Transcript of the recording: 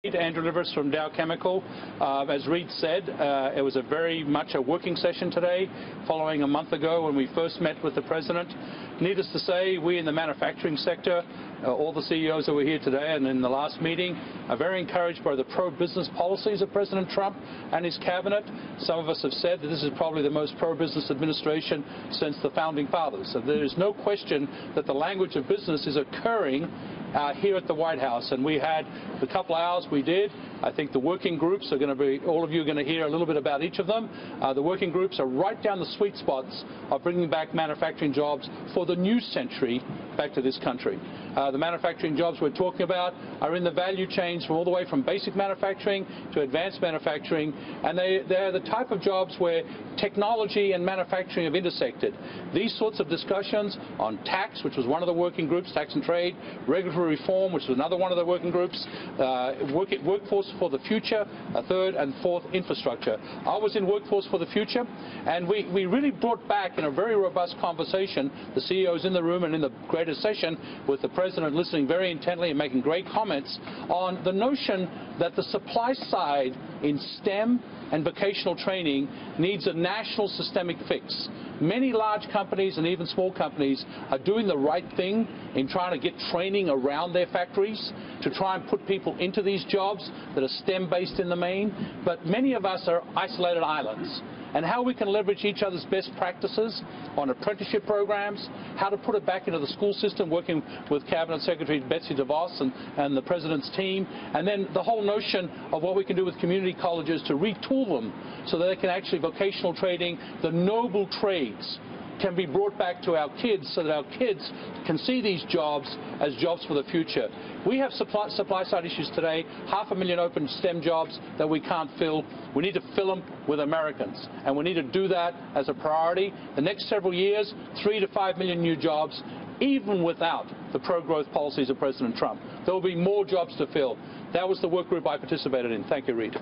Andrew Liveris from Dow Chemical. As Reid said, it was very much a working session today, following a month ago when we first met with the President. Needless to say, we in the manufacturing sector, all the CEOs that were here today and in the last meeting, are very encouraged by the pro-business policies of President Trump and his cabinet. Some of us have said that this is probably the most pro-business administration since the Founding Fathers. So there is no question that the language of business is occurring here at the White House, and we had the couple of hours we did. I think the working groups are going to be, all of you are going to hear a little bit about each of them. The working groups are right down the sweet spots of bringing back manufacturing jobs for the new century back to this country. The manufacturing jobs we're talking about are in the value chains all the way from basic manufacturing to advanced manufacturing, and they're the type of jobs where technology and manufacturing have intersected. These sorts of discussions on tax, which was one of the working groups, tax and trade, regulatory reform, which was another one of the working groups, workforce for the future, a third, and fourth, infrastructure. I was in Workforce for the Future, and we really brought back in a very robust conversation, the CEOs in the room and in the greater session, with the President listening very intently and making great comments on the notion that the supply side in STEM and vocational training needs a national systemic fix. Many large companies and even small companies are doing the right thing in trying to get training around their factories to try and put people into these jobs that are STEM-based in the main, but many of us are isolated islands. And how we can leverage each other's best practices on apprenticeship programs, how to put it back into the school system, working with Cabinet Secretary Betsy DeVos and the President's team, and then the whole notion of what we can do with community colleges to retool them so that they can actually vocational training, the noble trades, can be brought back to our kids so that our kids can see these jobs as jobs for the future. We have supply side issues today, 500,000 open STEM jobs that we can't fill. We need to fill them with Americans, and we need to do that as a priority. The next several years, 3 to 5 million new jobs, even without the pro-growth policies of President Trump. There will be more jobs to fill. That was the work group I participated in. Thank you, Reid.